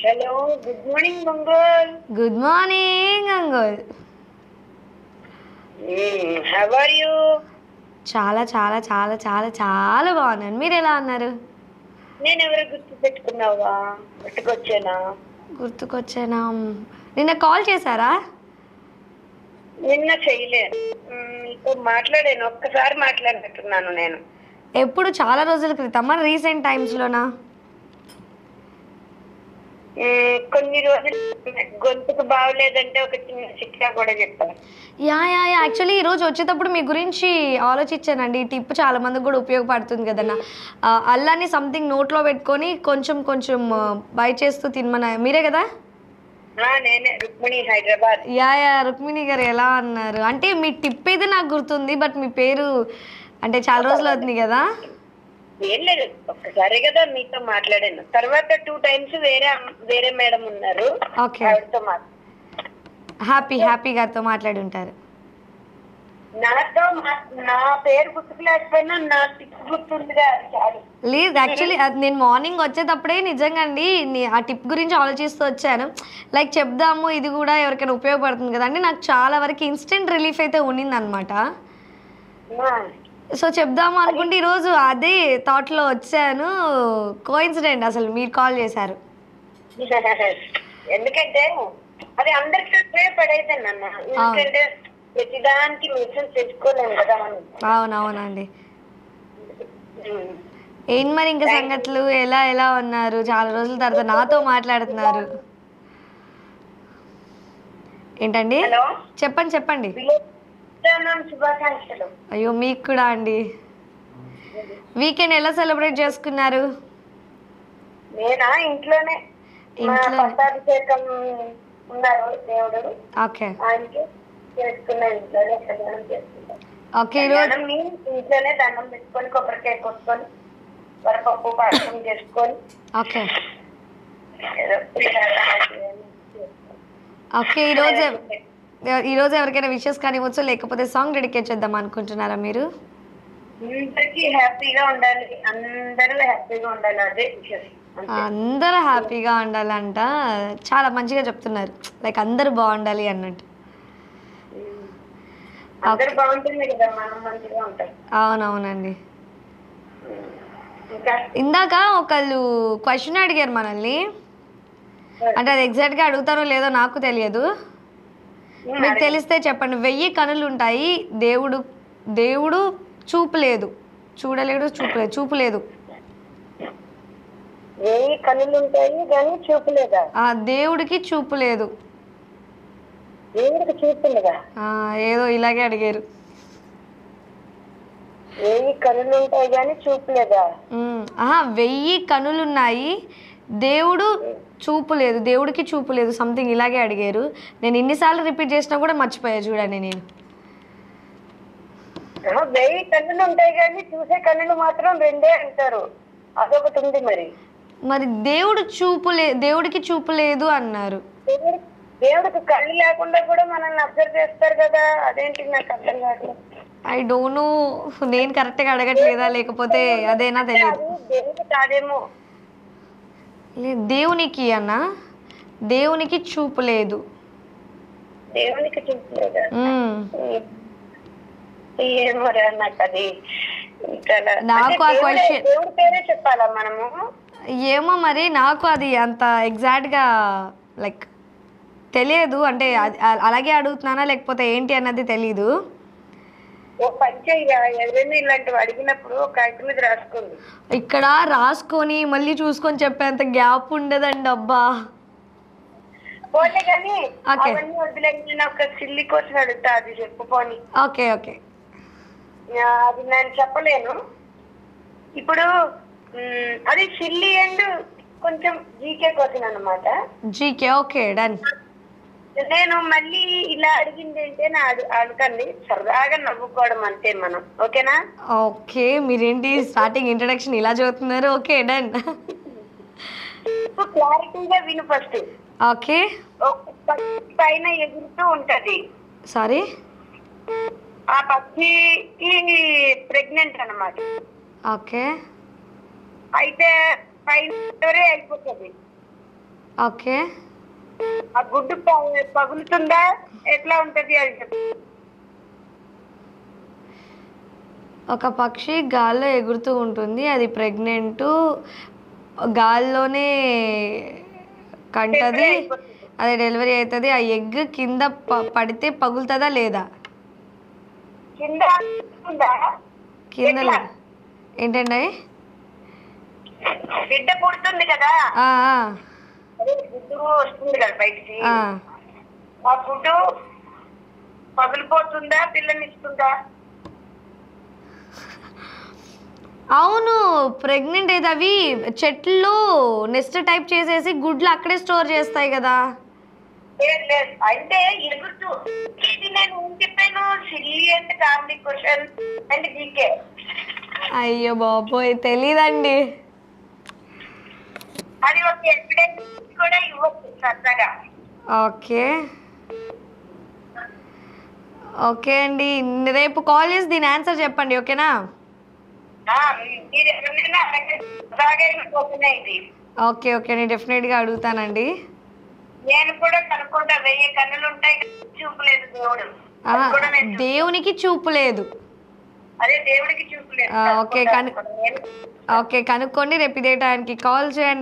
Hello, good morning మంగోల్. Good morning uncle. How are you? చాలా చాలా చాలా చాలా చాలా బాగున్నాను. మీరు ఎలా ఉన్నారు? నేను ఎవరు గుర్తు పెట్టుకున్నావా? గుర్తుకొచ్చానా? గుర్తుకొచ్చానా? నిన్న కాల్ చేశారా? నిన్న చేయలేదు. నీతో మాట్లాడాను, ఒక్కసారి మాట్లాడినట్టున్నాను నేను. ఎప్పుడు? చాలా రోజుల క్రితమా, రీసెంట్ టైమ్స్లోనా? కొన్ని రోజులు గొంతుకు బాగలేదంటే ఒక చిన్న చిట్కా కూడా చెప్తాను. యా యా యా యాక్చువల్లీ ఈరోజు వచ్చేటప్పుడు మీ గురించి ఆలోచించానండి. ఈ టిప్ చాలా మందికి కూడా ఉపయోగపడుతుంది కదన్నా. అల్లాన్ని సంథింగ్ నోట్లో పెట్టుకొని కొంచెం కొంచెం బై చేస్తూ తినమన్నా. మీరే కదా? నేనే, రుక్మిణి, హైదరాబాద్. యా యా రుక్మిణి గారు ఎలా అన్నారు అంటే మీ టిప్ అయితే నాకు గుర్తుంది, బట్ మీ పేరు అంటే చాలా రోజులు అవుతుంది కదా. ఏం లేదు, ఒక్కసారి కదా మీతో మాట్లాడాను. తర్వాత 2 times వేరే మేడం ఉన్నారు, ఓకే. ఆవిడతో హ్యాపీ గారితో మాట్లాడి ఉంటారు. నాతో నా పేరు గుర్తుకులేకపోయినా నా టిప్ గుర్తుందిగా, చాలు. లేదు యాక్చువల్లీ నేను మార్నింగ్ వచ్చేటప్పుడే నిజంగా అండి ఆ టిప్ గురించి ఆలోచిస్తూ వచ్చాను. లైక్ చెప్దాము, ఇది కూడా ఎవరికైనా ఉపయోగపడుతుంది కదా అంటే నాకు చాలా వరకు ఇన్స్టెంట్ రిలీఫ్ అయితే ఉండింది అనమాట. సో చెప్దాము అనుకుంటే ఈరోజు అదే థాట్లో వచ్చాను. కోఇన్సిడెంట్, అసలు మీరు కాల్ చేశారు. ఎందుకంటే అది అందరికీ ఉపయోగపడేది అన్న. ఎందుకంటే ప్రతిదానికి మెసేజ్ తెచ్చుకోలేము కదా మనం. అవునవునండి. ఏం మరి ఇంకా సంగతులు, ఎలా ఉన్నారు? చాలా రోజుల తర్వాత నాతో మాట్లాడుతున్నారు ఏంటండి? చెప్పండి. శుభాకాంక్షలు. అయ్యో మీకు కూడా అండి. వీకెండ్ ఎలా సెలబ్రేట్ చేసుకున్నారు? నేనా, ఇంట్లోనే. పట్టాభిషేకం ఉన్నారు దేవుడు, ఓకే. ఆయనకి చేసుకున్నా. ఇంట్లోనే కళ్యాణం చేసుకుంటాం. ఓకే. ఇంట్లోనే దండం పెట్టుకొని కొబ్బరికాయ కొట్టుకొని వరపప్పు పాయసం చేసుకొని ఓకే. ఏదో ఓకే. ఈరోజు ఎవరికైనా విషెస్ కానివ్వచ్చు, లేకపోతే సాంగ్ డెడికేట్ చేద్దాం అనుకుంటున్నారా మీరు? అందరికీ హ్యాపీగా ఉండాలి, అందరూ హ్యాపీగా ఉండాలి, అదే విషయం. అందరూ హ్యాపీగా ఉండాలంట. చాలా మంచిగా చెప్తున్నారు, లైక్ అందరూ బాగుండాలి అన్నట్టు. అందరూ బాగుంటుంది కదా, మనం మంచిగా ఉంటాం. అవునవునండి. ఇందాక ఒకళ్ళు క్వశ్చన్ అడిగారు మనల్ని, అంటే అది ఎగ్జాక్ట్గా అడుగుతారో లేదో నాకు తెలియదు, మీకు తెలిస్తే చెప్పండి. 1000 కనులు ఉంటాయి, దేవుడు చూపు లేదు, చూడలేడు, చూపు లేదు. 1000 కనులు ఉంటాయి కానీ చూపు లేదా? దేవుడికి చూపు లేదు. దేవుడికి చూపు లేదా? ఏదో ఇలాగే అడిగారు. 1000 కనులు ఉంటాయి కానీ చూపు లేదా? 1000 కనులున్నాయి, దేవుడు చూపు లేదు, దేవుడికి చూపు లేదు, సంథింగ్ ఇలాగే అడిగారు. నేను ఎన్నిసార్లు రిపీట్ చేసినా కూడా మర్చిపోయా చూడండి నేను. 1000 కన్నులు ఉంటాయి కానీ చూసే కన్నులు మాత్రం 2 అంటారు, అదొకటి ఉంది. మరి దేవుడికి చూపు లేదు అన్నారు. దేవుడికి కళ్ళు లేకుండా కూడా మనల్ని అబ్జర్వ్ చేస్తారు కదా, అదేంటి నాకు అర్థం కావట్లేదు. ఐ డోంట్ నో, నేను కరెక్ట్గా అడగట్లేదా లేకపోతే అదేనా తెలియదు. దేవుడికి కాదేమో. దేవునికి అన్నా, దేవునికి చూపు లేదు. దేవునికి చూపు లేదా? ఏమోరా, నాకు అది నాకు ఆ క్వశ్చన్ దేవుడి పేరే చెప్పాలా మనము? ఏమో మరి, నాకు అది అంత ఎగ్జాక్ట్గా లైక్ తెలియదు, అంటే అలాగే అడుగుతున్నానా లేకపోతే ఏంటి అన్నది తెలీదు. ఓ పంచయ్య, ఎవరైనా ఇలాంటివి అడిగినప్పుడు ఒక ఐటు మీద రాసుకోండి. ఇక్కడ రాసుకొని మళ్ళీ చూసుకొని చెప్పేంత గ్యాప్ ఉండదండి. అబ్బా పోలే కానీ అవన్నీ వదిలేని ఒక సిల్లీ క్వశ్చన్ అడుగుతా, అది చెప్పు పోనీ. ఓకే. అది నేను చెప్పలేను ఇప్పుడు. అది సిల్లీ అండ్ కొంచెం జీకే క్వశ్చన్ అన్నమాట. GK, okay done. నేను మళ్ళీ ఇలా అడిగింది ఏంటని అడగండి, సరదాగా నవ్వుకోవడం అంతే మనం, ఓకేనా? ఓకే. మీరేంటి స్టార్టింగ్ ఇంట్రడక్షన్ ఇలా చదువుతున్నారు? Okay done. క్లారిటీగా విను ఫస్ట్. ఓకే. పైన ఎగురుతూ ఉంటది. సారీ, ఆ పక్షికి ప్రెగ్నెంట్ అన్నమాట. ఓకే. అయితే పైన అయిపోతుంది. ఓకే. ఆ గుడ్డు పగులుతుందా ఎట్లా ఉంటది అది చెప్పు. ఒక పక్షి గాల్లో ఎగురుతూ ఉంటుంది, అది ప్రెగ్నెంట్, గాల్లోనే కంటది, అది డెలివరీ అవుతుంది, ఆ ఎగ్ కింద పడితే పగులుతుందా లేదా? కింద ఉందా? కింద ఎట్లా? ఏంటండి? బిడ్డ పుడుతుంది కదా, ఆ, అదే గుడ్డు వస్తుంది కదా బయటికి, ఆ. ఆ గుడ్డు పగిలిపోతుందా పిల్లనిస్తుందా? అవును, ప్రెగ్నెంట్ అయితే అవి చెట్లు నెస్ట్ టైప్ చేసేసి గుడ్లు అక్కడే స్టోర్ చేస్తాయి కదా. లేదు లేదు, అంటే ఎగురుతూ, ఇది నేను ఏం చెప్పాను, silly and comedy question and GK. అయ్యో బాబోయ్, తెలీదండి. అది ఒక ఎవిడెన్స్ కూడా ఇవ్వచ్చు సరదాగా. ఓకే ఓకే అండి, రేపు కాల్ చేసి దీని ఆన్సర్ చెప్పండి, ఓకేనా? మీరు ఎవరినైనా అడగండి, సరదాగా అయిపోతున్నాయి ఇది. ఓకే ఓకే, నేను డెఫినెట్గా అడుగుతానండి. నేను కూడా కనుక్కుంటా, 1000 కన్నులు ఉంటాయి, చూపులేదు దేవుడు. అది కూడా నేను దేవునికి చూపు లేదు. అదే దేవుడికి చూపులేదు. ఓకే కనుక్కోండి, రేపు ఇదే టైంకి కాల్ చేయండి.